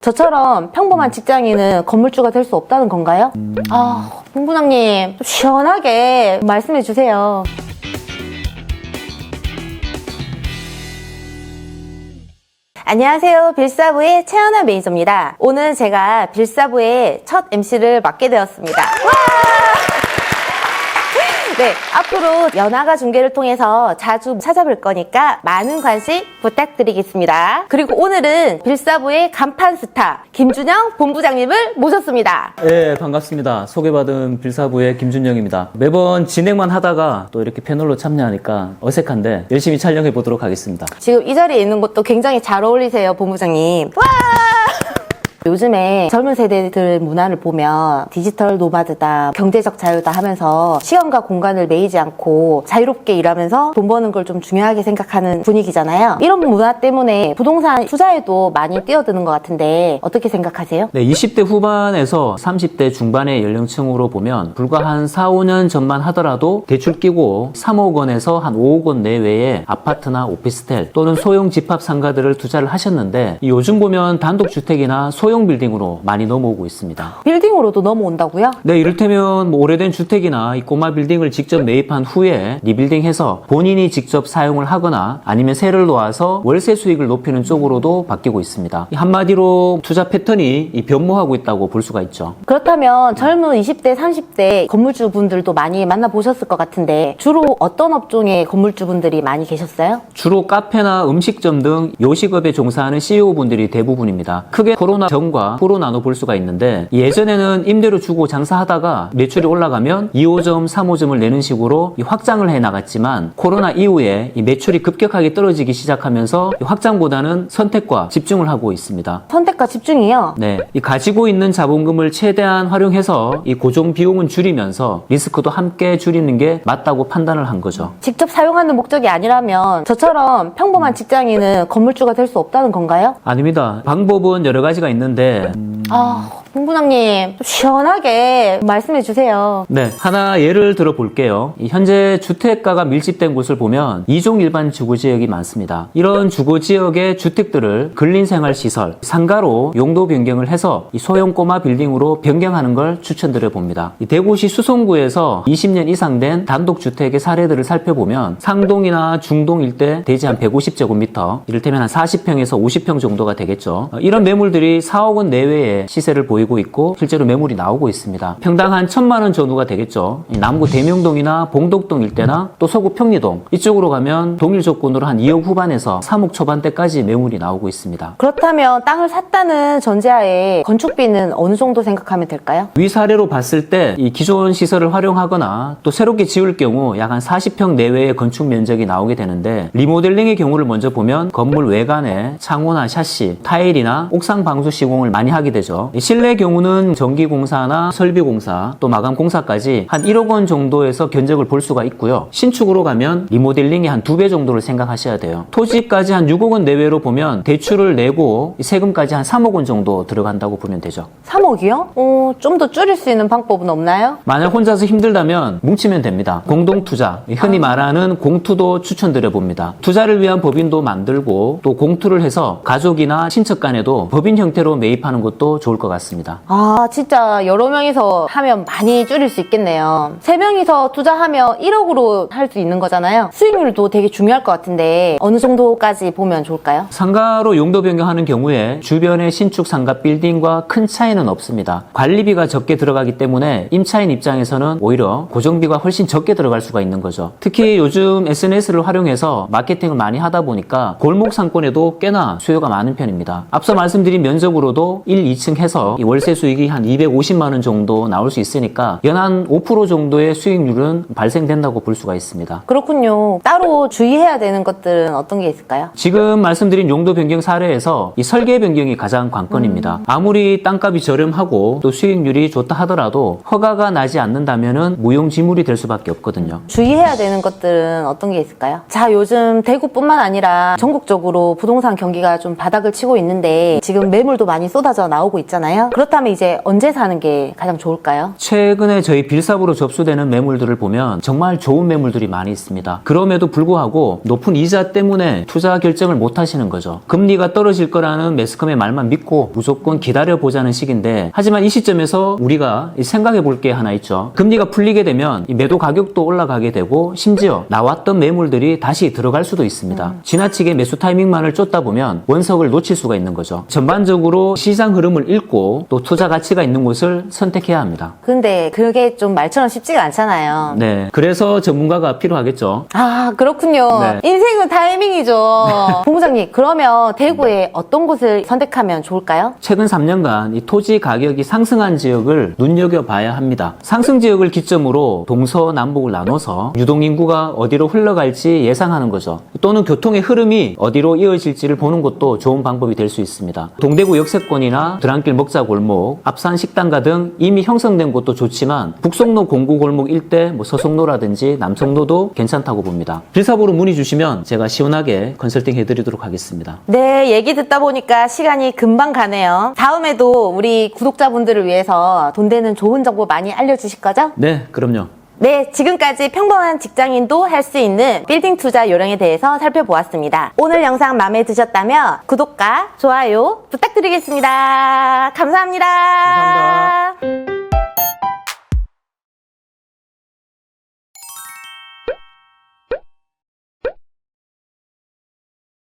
저처럼 평범한 직장인은 건물주가 될 수 없다는 건가요? 본부장님 좀 시원하게 말씀해 주세요. 안녕하세요. 빌사부의 최연아 매니저입니다. 오늘 제가 빌사부의 첫 MC를 맡게 되었습니다. 네, 앞으로 연아가 중계를 통해서 자주 찾아뵐 거니까 많은 관심 부탁드리겠습니다. 그리고 오늘은 빌사부의 간판 스타 김준영 본부장님을 모셨습니다. 네, 반갑습니다. 소개받은 빌사부의 김준영입니다. 매번 진행만 하다가 또 이렇게 패널로 참여하니까 어색한데 열심히 촬영해 보도록 하겠습니다. 지금 이 자리에 있는 것도 굉장히 잘 어울리세요, 본부장님. 와! 요즘에 젊은 세대들 문화를 보면 디지털 노마드다, 경제적 자유다 하면서 시간과 공간을 매이지 않고 자유롭게 일하면서 돈 버는 걸 좀 중요하게 생각하는 분위기잖아요. 이런 문화 때문에 부동산 투자에도 많이 뛰어드는 것 같은데 어떻게 생각하세요? 네, 20대 후반에서 30대 중반의 연령층으로 보면 불과 한 4, 5년 전만 하더라도 대출 끼고 3억 원에서 한 5억 원 내외의 아파트나 오피스텔 또는 소형 집합 상가들을 투자를 하셨는데 요즘 보면 단독주택이나 소형 빌딩으로 많이 넘어오고 있습니다. 빌딩으로도 넘어온다고요? 네, 이를테면 오래된 주택이나 이 꼬마 빌딩을 직접 매입한 후에 리빌딩해서 본인이 직접 사용을 하거나 아니면 세를 놓아서 월세 수익을 높이는 쪽으로도 바뀌고 있습니다. 한마디로 투자 패턴이 변모하고 있다고 볼 수가 있죠. 그렇다면 젊은 20대, 30대 건물주분들도 많이 만나보셨을 것 같은데 주로 어떤 업종의 건물주분들이 많이 계셨어요? 주로 카페나 음식점 등 요식업에 종사하는 CEO분들이 대부분입니다. 크게 코로나 전과 후로 나눠 볼 수가 있는데 예전에는 임대료 주고 장사하다가 매출이 올라가면 2호점, 3호점을 내는 식으로 확장을 해 나갔지만 코로나 이후에 이 매출이 급격하게 떨어지기 시작하면서 확장보다는 선택과 집중을 하고 있습니다. 선택과 집중이요? 네, 이 가지고 있는 자본금을 최대한 활용해서 이 고정 비용은 줄이면서 리스크도 함께 줄이는 게 맞다고 판단을 한 거죠. 직접 사용하는 목적이 아니라면 저처럼 평범한 직장인은 건물주가 될 수 없다는 건가요? 아닙니다. 방법은 여러 가지가 있는데 본부장님 좀 시원하게 말씀해 주세요. 네, 하나 예를 들어 볼게요. 현재 주택가가 밀집된 곳을 보면 2종 일반 주거지역이 많습니다. 이런 주거지역의 주택들을 근린생활시설, 상가로 용도 변경을 해서 소형 꼬마 빌딩으로 변경하는 걸 추천드려 봅니다. 대구시 수성구에서 20년 이상 된 단독주택의 사례들을 살펴보면 상동이나 중동 일대 대지 한 150제곱미터, 이를테면 한 40평에서 50평 정도가 되겠죠. 이런 매물들이 4억 원 내외의 시세를 보이고 있고 실제로 매물이 나오고 있습니다. 평당 한 1,000만 원 전후가 되겠죠. 남구 대명동이나 봉덕동 일대나 또 서구 평리동 이쪽으로 가면 동일 조건으로 한 2억 후반에서 3억 초반대까지 매물이 나오고 있습니다. 그렇다면 땅을 샀다는 전제하에 건축비는 어느 정도 생각하면 될까요? 위 사례로 봤을 때 이 기존 시설을 활용하거나 또 새롭게 지을 경우 약 한 40평 내외의 건축 면적이 나오게 되는데 리모델링의 경우를 먼저 보면 건물 외관에 창호나 샤시, 타일이나 옥상 방수 시공을 많이 하게 되죠. 실내 경우는 전기공사나 설비공사 또 마감공사까지 한 1억 원 정도에서 견적을 볼 수가 있고요. 신축으로 가면 리모델링이 한 2배 정도를 생각하셔야 돼요. 토지까지 한 6억 원 내외로 보면 대출을 내고 세금까지 한 3억 원 정도 들어간다고 보면 되죠. 3억이요? 좀 더 줄일 수 있는 방법은 없나요? 만약 혼자서 힘들다면 뭉치면 됩니다. 공동투자, 흔히 말하는 공투도 추천드려 봅니다. 투자를 위한 법인도 만들고 또 공투를 해서 가족이나 친척 간에도 법인 형태로 매입하는 것도 좋을 것 같습니다. 진짜 여러 명이서 하면 많이 줄일 수 있겠네요. 3명이서 투자하면 1억으로 할 수 있는 거잖아요. 수익률도 되게 중요할 것 같은데 어느 정도까지 보면 좋을까요? 상가로 용도 변경하는 경우에 주변의 신축 상가 빌딩과 큰 차이는 없습니다. 관리비가 적게 들어가기 때문에 임차인 입장에서는 오히려 고정비가 훨씬 적게 들어갈 수가 있는 거죠. 특히 요즘 SNS를 활용해서 마케팅을 많이 하다 보니까 골목 상권에도 꽤나 수요가 많은 편입니다. 앞서 말씀드린 면적으로도 1, 2층 해서 월세 수익이 한 250만 원 정도 나올 수 있으니까 연한 5% 정도의 수익률은 발생된다고 볼 수가 있습니다. 그렇군요. 따로 주의해야 되는 것들은 어떤 게 있을까요? 지금 말씀드린 용도 변경 사례에서 이 설계 변경이 가장 관건입니다. 아무리 땅값이 저렴하고 또 수익률이 좋다 하더라도 허가가 나지 않는다면은 무용지물이 될 수밖에 없거든요. 주의해야 되는 것들은 어떤 게 있을까요? 자, 요즘 대구뿐만 아니라 전국적으로 부동산 경기가 좀 바닥을 치고 있는데 지금 매물도 많이 쏟아져 나오고 있잖아요. 그렇다면 이제 언제 사는 게 가장 좋을까요? 최근에 저희 빌사부로 접수되는 매물들을 보면 정말 좋은 매물들이 많이 있습니다. 그럼에도 불구하고 높은 이자 때문에 투자 결정을 못 하시는 거죠. 금리가 떨어질 거라는 매스컴의 말만 믿고 무조건 기다려보자는 시기인데, 하지만 이 시점에서 우리가 생각해 볼 게 하나 있죠. 금리가 풀리게 되면 이 매도 가격도 올라가게 되고 심지어 나왔던 매물들이 다시 들어갈 수도 있습니다. 지나치게 매수 타이밍만을 쫓다 보면 원석을 놓칠 수가 있는 거죠. 전반적으로 시장 흐름을 읽고 또 투자 가치가 있는 곳을 선택해야 합니다. 근데 그게 좀 말처럼 쉽지가 않잖아요. 네, 그래서 전문가가 필요하겠죠. 아, 그렇군요. 네. 인생은 타이밍이죠. 본부장님, 그러면 대구에 어떤 곳을 선택하면 좋을까요? 최근 3년간 이 토지 가격이 상승한 지역을 눈여겨봐야 합니다. 상승 지역을 기점으로 동서남북을 나눠서 유동인구가 어디로 흘러갈지 예상하는 거죠. 또는 교통의 흐름이 어디로 이어질지를 보는 것도 좋은 방법이 될 수 있습니다. 동대구 역세권이나 드랑길 먹자골목, 앞산 식당가 등 이미 형성된 곳도 좋지만 북송로 공구골목 일대, 서송로라든지 남송로도 괜찮다고 봅니다. 빌사부로 문의 주시면 제가 시원하게 컨설팅 해드리도록 하겠습니다. 네, 얘기 듣다 보니까 시간이 금방 가네요. 다음에도 우리 구독자분들을 위해서 돈 되는 좋은 정보 많이 알려주실 거죠? 네, 그럼요. 네, 지금까지 평범한 직장인도 할 수 있는 빌딩 투자 요령에 대해서 살펴보았습니다. 오늘 영상 마음에 드셨다면 구독과 좋아요 부탁드리겠습니다. 감사합니다. 감사합니다.